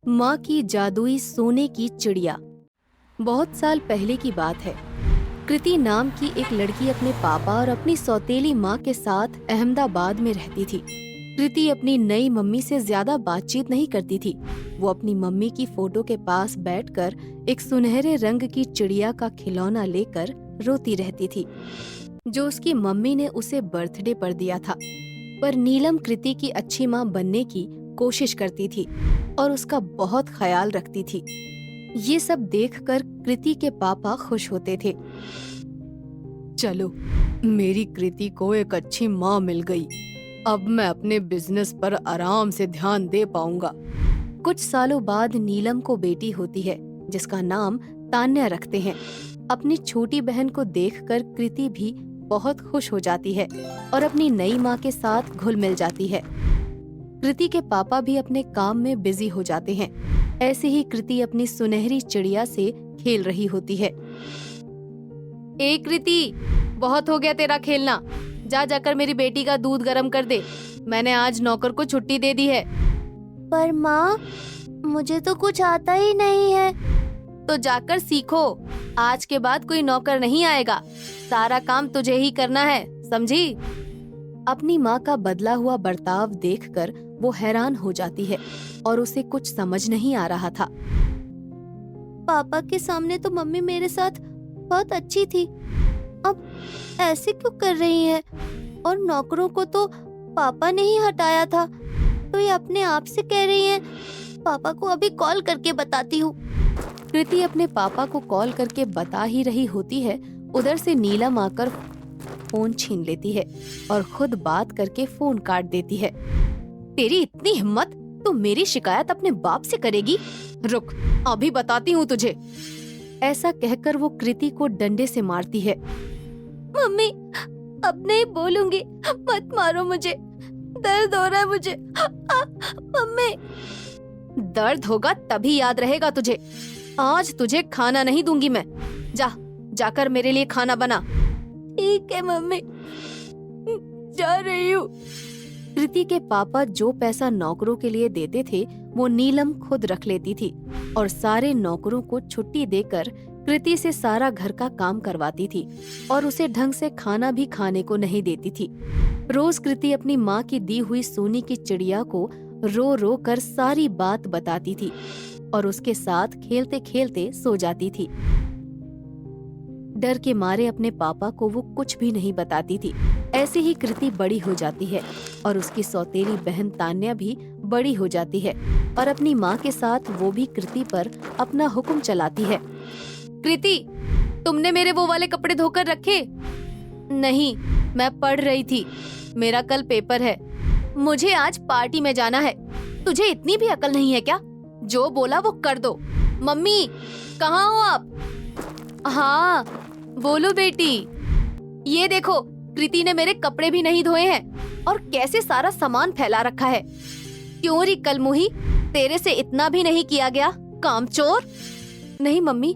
माँ की जादुई सोने की चिड़िया। बहुत साल पहले की बात है। कृति नाम की एक लड़की अपने पापा और अपनी सौतेली माँ के साथ अहमदाबाद में रहती थी। कृति अपनी नई मम्मी से ज्यादा बातचीत नहीं करती थी। वो अपनी मम्मी की फोटो के पास बैठकर एक सुनहरे रंग की चिड़िया का खिलौना लेकर रोती रहती थी, जो उसकी मम्मी ने उसे बर्थडे पर दिया था। पर नीलम कृति की अच्छी माँ बनने की कोशिश करती थी और उसका बहुत ख्याल रखती थी। ये सब देखकर कृति के पापा खुश होते थे। चलो, मेरी कृति को एक अच्छी माँ मिल गई। अब मैं अपने बिजनेस पर आराम से ध्यान दे पाऊंगा। कुछ सालों बाद नीलम को बेटी होती है, जिसका नाम तान्या रखते हैं। अपनी छोटी बहन को देखकर कृति भी बहुत खुश हो जाती है और अपनी नई माँ के साथ घुल मिल जाती है। कृति के पापा भी अपने काम में बिजी हो जाते हैं। ऐसे ही कृति अपनी सुनहरी चिड़िया से खेल रही होती है। ए कृति, बहुत हो गया तेरा खेलना। जाकर मेरी बेटी का दूध गर्म कर दे। मैंने आज नौकर को छुट्टी दे दी है। पर माँ, मुझे तो कुछ आता ही नहीं है। तो जाकर सीखो। आज के बाद कोई नौकर नहीं आएगा। सारा काम तुझे ही करना है, समझी? अपनी माँ का बदला हुआ बर्ताव देखकर वो हैरान हो जाती है और उसे कुछ समझ नहीं आ रहा था। पापा के सामने तो मम्मी मेरे साथ बहुत अच्छी थी, अब ऐसे क्यों कर रही है? और नौकरों को तो पापा ने ही हटाया था, तो ये अपने आप से कह रही है। पापा को अभी कॉल करके बताती हूँ। कृति अपने पापा को कॉल करके बता ही रही होती है, उधर से नीलम आकर फोन छीन लेती है और खुद बात करके फोन काट देती है। तेरी इतनी हिम्मत, तू मेरी शिकायत अपने बाप से करेगी? रुक, अभी बताती हूँ तुझे। ऐसा कहकर वो कृति को डंडे से मारती है। मम्मी, अब नहीं बोलूंगी, मत मारो मुझे, दर्द हो रहा है मुझे। मम्मी। दर्द होगा तभी याद रहेगा तुझे। आज तुझे खाना नहीं दूंगी मैं। जाकर मेरे लिए खाना बना। ठीक है मम्मी, जा रही हूँ। कृति के पापा जो पैसा नौकरों के लिए देते थे, वो नीलम खुद रख लेती थी और सारे नौकरों को छुट्टी देकर कृति से सारा घर का काम करवाती थी और उसे ढंग से खाना भी खाने को नहीं देती थी। रोज कृति अपनी माँ की दी हुई सोने की चिड़िया को रो रो कर सारी बात बताती थी और उसके साथ खेलते खेलते सो जाती थी। डर के मारे अपने पापा को वो कुछ भी नहीं बताती थी। ऐसे ही कृति बड़ी हो जाती है और उसकी सौतेली बहन तान्या भी बड़ी हो जाती है और अपनी माँ के साथ वो भी कृति पर अपना हुक्म चलाती है। कृति, तुमने मेरे वो वाले कपड़े धोकर रखे? नहीं, मैं पढ़ रही थी। मेरा कल पेपर है। मुझे आज पार्टी में जाना है। तुझे इतनी भी अकल नहीं है क्या? जो बोला वो कर दो। मम्मी, कहाँ हो आप? हाँ, बोलो बेटी। ये देखो, कृति ने मेरे कपड़े भी नहीं धोए हैं और कैसे सारा सामान फैला रखा है। क्यों री कलमुही, तेरे से इतना भी नहीं किया गया, कामचोर? नहीं मम्मी,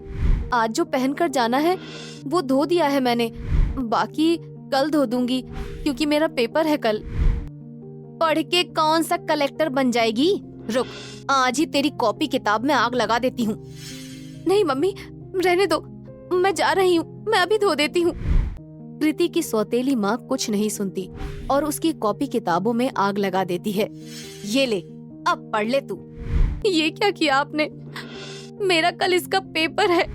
आज जो पहनकर जाना है वो धो दिया है मैंने। बाकी कल धो दूंगी क्योंकि मेरा पेपर है कल। पढ़ के कौन सा कलेक्टर बन जाएगी? रुक, आज ही तेरी कॉपी किताब में आग लगा देती हूँ। नहीं मम्मी, रहने दो, मैं जा रही हूँ, मैं अभी धो देती हूँ। कृति की सौतेली माँ कुछ नहीं सुनती और उसकी कॉपी किताबों में आग लगा देती है। ये ले, अब पढ़ ले तू। ये क्या किया आपने? मेरा कल इसका पेपर है।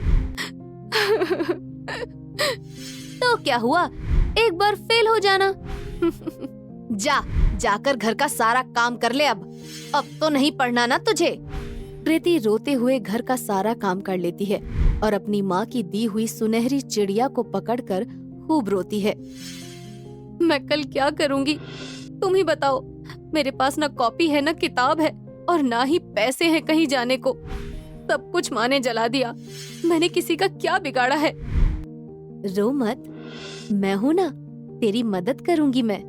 तो क्या हुआ, एक बार फेल हो जाना। जाकर घर का सारा काम कर ले। अब तो नहीं पढ़ना ना तुझे। कृति रोते हुए घर का सारा काम कर लेती है और अपनी माँ की दी हुई सुनहरी चिड़िया को पकड़कर खूब रोती है। मैं कल क्या करूँगी, तुम ही बताओ। मेरे पास ना कॉपी है, ना किताब है और ना ही पैसे हैं कहीं जाने को। सब कुछ माँ ने जला दिया। मैंने किसी का क्या बिगाड़ा है? रो मत, मैं हूँ ना, तेरी मदद करूँगी मैं।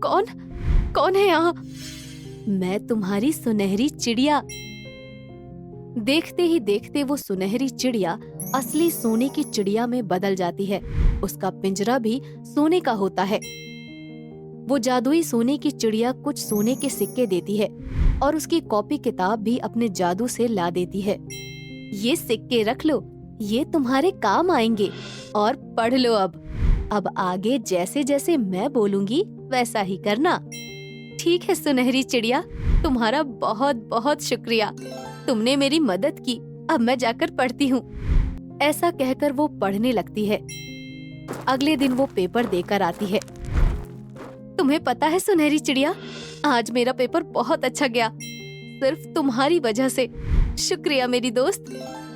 कौन है यहाँ? मैं तुम्हारी सुनहरी चिड़िया। देखते ही देखते वो सुनहरी चिड़िया असली सोने की चिड़िया में बदल जाती है। उसका पिंजरा भी सोने का होता है। वो जादुई सोने की चिड़िया कुछ सोने के सिक्के देती है और उसकी कॉपी किताब भी अपने जादू से ला देती है। ये सिक्के रख लो, ये तुम्हारे काम आएंगे और पढ़ लो। अब आगे जैसे जैसे मैं बोलूंगी वैसा ही करना। ठीक है सुनहरी चिड़िया, तुम्हारा बहुत बहुत शुक्रिया, तुमने मेरी मदद की। अब मैं जाकर पढ़ती हूँ। ऐसा कहकर वो पढ़ने लगती है। अगले दिन वो पेपर देकर आती है। तुम्हें पता है सुनहरी चिड़िया, आज मेरा पेपर बहुत अच्छा गया, सिर्फ तुम्हारी वजह से। शुक्रिया मेरी दोस्त।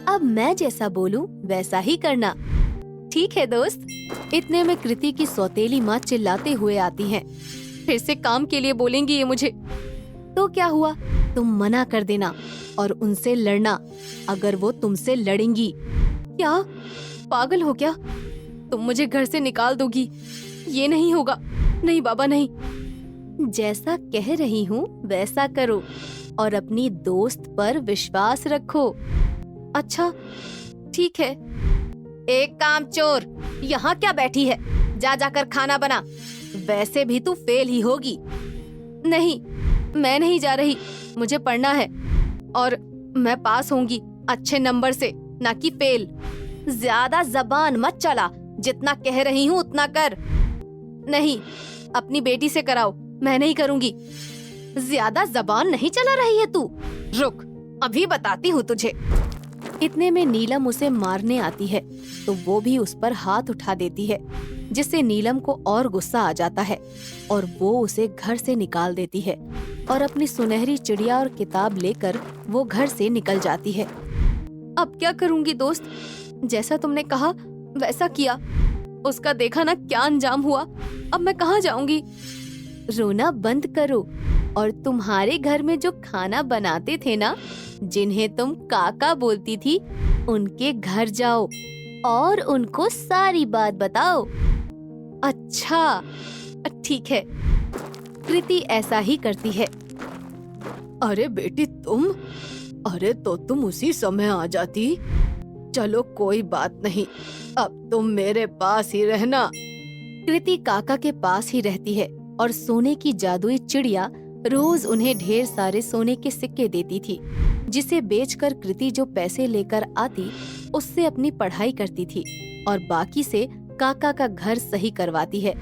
अब मैं जैसा बोलूं वैसा ही करना। ठीक है दोस्त। इतने में कृति की सौतेली माँ चिल्लाते हुए आती हैं। फिर से काम के लिए बोलेंगी ये मुझे। तो क्या हुआ, तुम मना कर देना और उनसे लड़ना अगर वो तुमसे लड़ेंगी। क्या पागल हो क्या? तुम मुझे घर से निकाल दोगी? ये नहीं होगा। नहीं बाबा नहीं। जैसा कह रही हूँ वैसा करो और अपनी दोस्त पर विश्वास रखो। अच्छा ठीक है। एक कामचोर, यहाँ क्या बैठी है? जा जाकर खाना बना, वैसे भी तू फेल ही होगी। नहीं, मैं नहीं जा रही, मुझे पढ़ना है और मैं पास होंगी अच्छे नंबर से, ना कि फेल। ज्यादा जबान मत चला, जितना कह रही हूँ उतना कर। नहीं, अपनी बेटी से कराओ, मैं नहीं करूँगी। ज्यादा जबान नहीं चला रही है तू? रुक, अभी बताती हूँ तुझे। इतने में नीलम उसे मारने आती है तो वो भी उस पर हाथ उठा देती है, जिससे नीलम को और गुस्सा आ जाता है और वो उसे घर से निकाल देती है और अपनी सुनहरी चिड़िया और किताब लेकर वो घर से निकल जाती है। अब क्या करूँगी दोस्त? जैसा तुमने कहा वैसा किया, उसका देखा ना क्या अंजाम हुआ। अब मैं कहाँ जाऊंगी? रोना बंद करो और तुम्हारे घर में जो खाना बनाते थे ना, जिन्हें तुम काका बोलती थी, उनके घर जाओ और उनको सारी बात बताओ। अच्छा ठीक है। कृति ऐसा ही करती है। अरे बेटी तुम, अरे तो तुम उसी समय आ जाती। चलो कोई बात नहीं, अब तुम मेरे पास ही रहना। कृति काका के पास ही रहती है और सोने की जादुई चिड़िया रोज उन्हें ढेर सारे सोने के सिक्के देती थी, जिसे बेचकर कृति जो पैसे लेकर आती उससे अपनी पढ़ाई करती थी और बाकी से काका का घर सही करवाती है,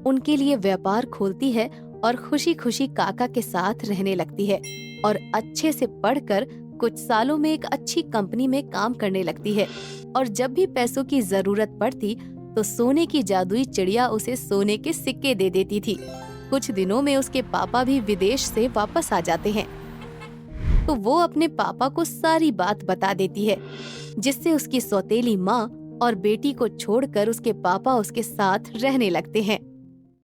उनके लिए व्यापार खोलती है और खुशी खुशी काका के साथ रहने लगती है और अच्छे से पढ़कर कुछ सालों में एक अच्छी कंपनी में काम करने लगती है। और जब भी पैसों की जरूरत पड़ती तो सोने की जादुई चिड़िया उसे सोने के सिक्के दे देती थी। कुछ दिनों में उसके पापा भी विदेश से वापस आ जाते हैं तो वो अपने पापा को सारी बात बता देती है, जिससे उसकी सौतेली माँ और बेटी को छोड़कर उसके पापा उसके साथ रहने लगते हैं।